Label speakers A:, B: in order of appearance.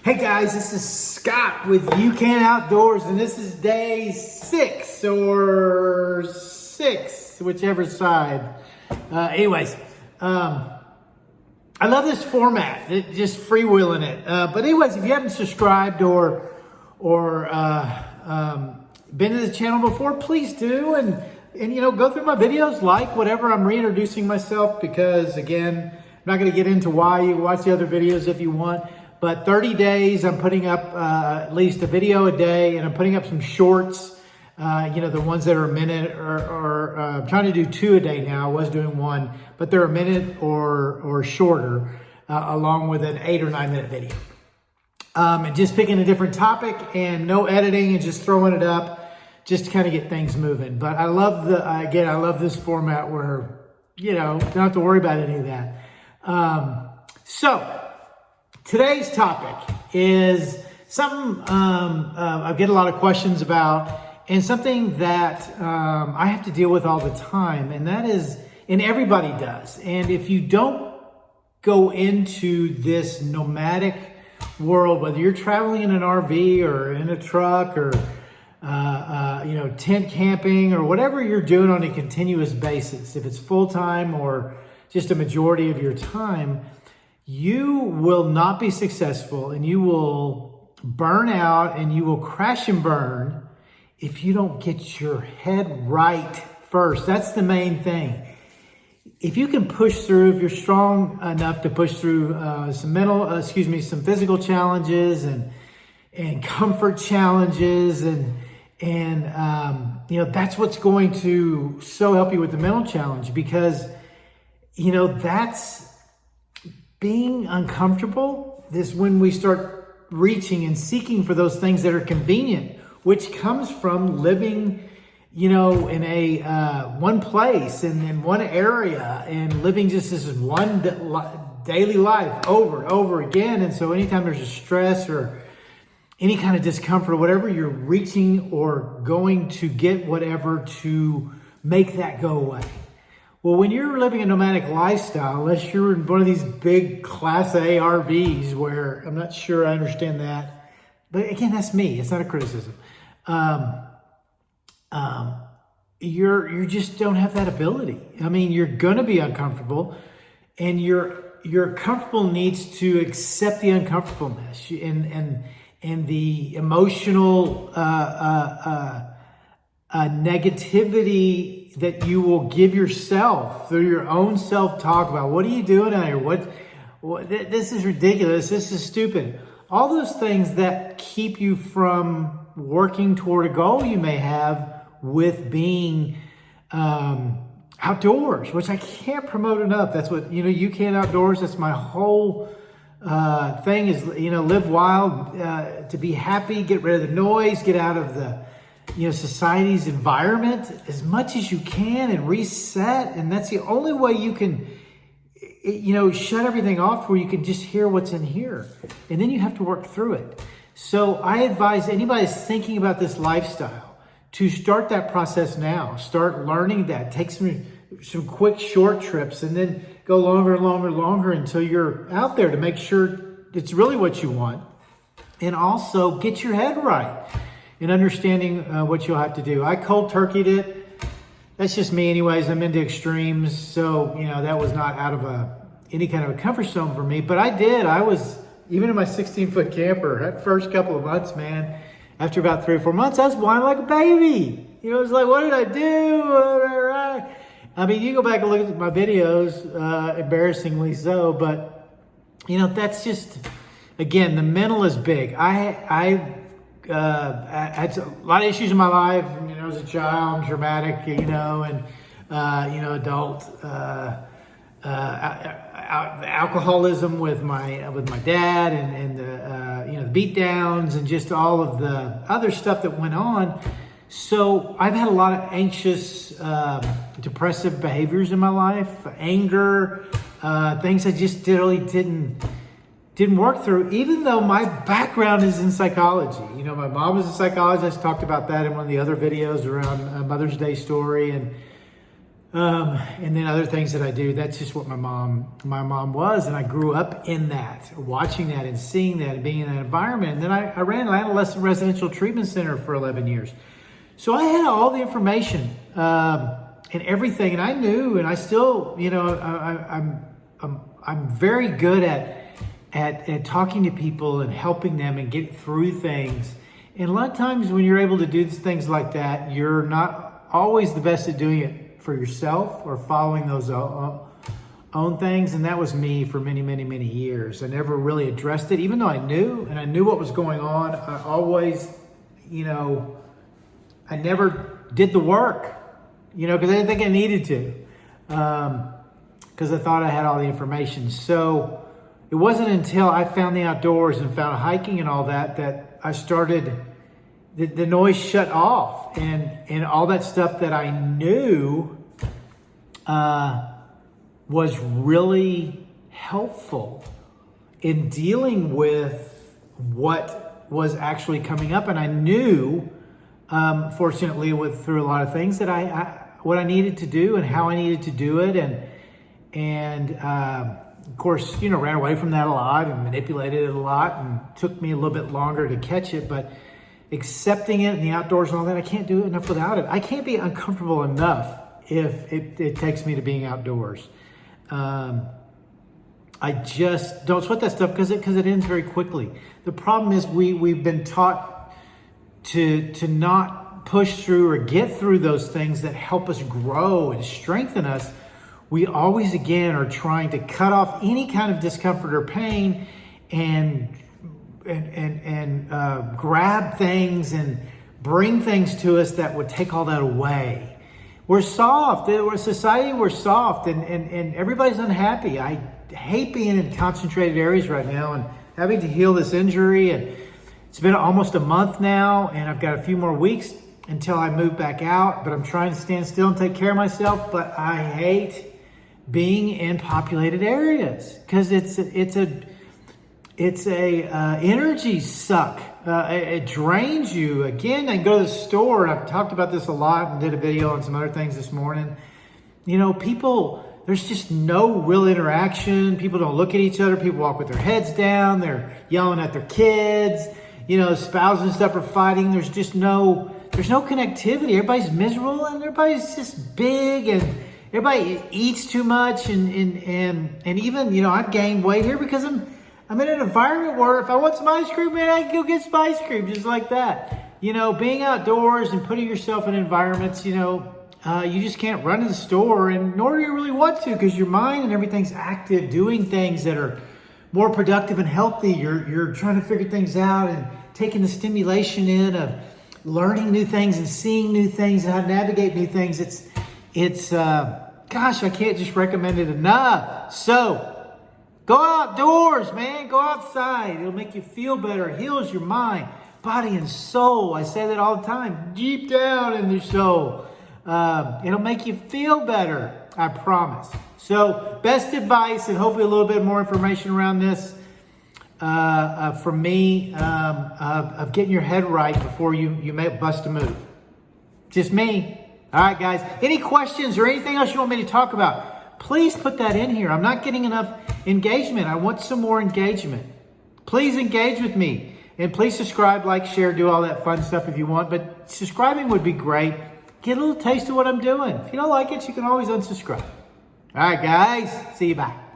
A: Hey guys, this is Scott with Ucan Outdoors, and this is day 6 or 6, whichever side. I love this format, just freewheeling it. But anyways, if you haven't subscribed or been to the channel before, please do, and go through my videos, like whatever. I'm reintroducing myself because, again, I'm not going to get into why. You watch the other videos if you want. But 30 days, I'm putting up at least a video a day, and I'm putting up some shorts, the ones that are a minute, or I'm trying to do 2 a day now. I was doing 1, but they're a minute or shorter, along with an 8 or 9 minute video. And just picking a different topic and no editing and just throwing it up just to kind of get things moving. But I love I love this format where, don't have to worry about any of that. So today's topic is something I get a lot of questions about, and something that I have to deal with all the time, and that is, and everybody does. And if you don't go into this nomadic world, whether you're traveling in an RV or in a truck or tent camping or whatever you're doing on a continuous basis, if it's full-time or just a majority of your time, you will not be successful, and you will burn out, and you will crash and burn if you don't get your head right first. That's the main thing. If you can push through, if you're strong enough to push through some physical challenges and comfort challenges, and that's what's going to so help you with the mental challenge, because that's being uncomfortable. This when we start reaching and seeking for those things that are convenient, which comes from living, in a one place and in one area, and living just this one daily life over and over again. And so anytime there's a stress or any kind of discomfort or whatever, you're reaching or going to get whatever to make that go away. Well, when you're living a nomadic lifestyle, unless you're in one of these big Class A RVs, where I'm not sure I understand that, but again, that's me. It's not a criticism. You just don't have that ability. I mean, you're going to be uncomfortable, and your comfortable needs to accept the uncomfortableness and the emotional negativity that you will give yourself through your own self-talk about, what are you doing out here? What this is ridiculous. This is stupid. All those things that keep you from working toward a goal you may have with being outdoors, which I can't promote enough. That's what, Ucan Outdoors, that's my whole thing is, live wild, to be happy, get rid of the noise, get out of the society's environment as much as you can and reset. And that's the only way you can, shut everything off, where you can just hear what's in here. And then you have to work through it. So I advise anybody that's thinking about this lifestyle to start that process now. Start learning that. Take some quick short trips, and then go longer until you're out there, to make sure it's really what you want. And also get your head right in understanding what you'll have to do. I cold turkeyed it. That's just me anyways. I'm into extremes. So, that was not out of any kind of a comfort zone for me. But I was, even in my 16-foot camper, that first couple of months, man, after about 3 or 4 months, I was whining like a baby. It was like, what did I do? I mean, you go back and look at my videos, embarrassingly so. But, that's just, again, the mental is big. I had a lot of issues in my life, as a child, traumatic, adult, alcoholism with my dad, and the beat downs, and just all of the other stuff that went on. So I've had a lot of anxious, depressive behaviors in my life, anger, things I just really didn't work through, even though my background is in psychology. My mom was a psychologist. I talked about that in one of the other videos around Mother's Day story. And And then other things that I do. That's just what my mom was. And I grew up in that, watching that and seeing that and being in that environment. And then I ran an adolescent residential treatment center for 11 years. So I had all the information and everything. And I knew, and I still, I'm very good at talking to people and helping them and getting through things. And a lot of times when you're able to do things like that, you're not always the best at doing it for yourself or following those own things. And that was me for many, many, many years. I never really addressed it, even though I knew what was going on. I always, I never did the work, because I didn't think I needed to, because I thought I had all the information. So it wasn't until I found the outdoors and found hiking and all that I started, the noise shut off, and all that stuff that I knew was really helpful in dealing with what was actually coming up. And I knew, fortunately, through a lot of things, that what I needed to do and how I needed to do it, and of course, ran away from that a lot and manipulated it a lot, and took me a little bit longer to catch it. But accepting it in the outdoors and all that, I can't do enough without it. I can't be uncomfortable enough if it takes me to being outdoors. I just don't sweat that stuff because it ends very quickly. The problem is we've been taught to not push through or get through those things that help us grow and strengthen us. We always, again, are trying to cut off any kind of discomfort or pain and grab things and bring things to us that would take all that away. We're soft. We're a society, we're soft, and everybody's unhappy. I hate being in concentrated areas right now and having to heal this injury. And it's been almost a month now, and I've got a few more weeks until I move back out, but I'm trying to stand still and take care of myself. But I hate being in populated areas because it's a energy suck. It drains you. Again, I go to the store, and I've talked about this a lot and did a video on some other things this morning. People, there's just no real interaction. People don't look at each other. People walk with their heads down. They're yelling at their kids. Spouses and stuff are fighting. There's no connectivity. Everybody's miserable, and everybody's just big, and everybody eats too much. And even, I've gained weight here because I'm in an environment where if I want some ice cream, man, I can go get some ice cream just like that. Being outdoors and putting yourself in environments, you just can't run to the store, and nor do you really want to, because your mind and everything's active, doing things that are more productive and healthy. You're trying to figure things out and taking the stimulation in of learning new things and seeing new things and how to navigate new things. Gosh, I can't just recommend it enough. So, go outdoors, man. Go outside. It'll make you feel better. It heals your mind, body, and soul. I say that all the time. Deep down in your soul. It'll make you feel better. I promise. So, best advice, and hopefully a little bit more information around this from me of getting your head right before you may bust a move. Just me. All right, guys. Any questions or anything else you want me to talk about? Please put that in here. I'm not getting enough engagement. I want some more engagement. Please engage with me. And please subscribe, like, share, do all that fun stuff if you want. But subscribing would be great. Get a little taste of what I'm doing. If you don't like it, you can always unsubscribe. All right, guys. See you. Bye.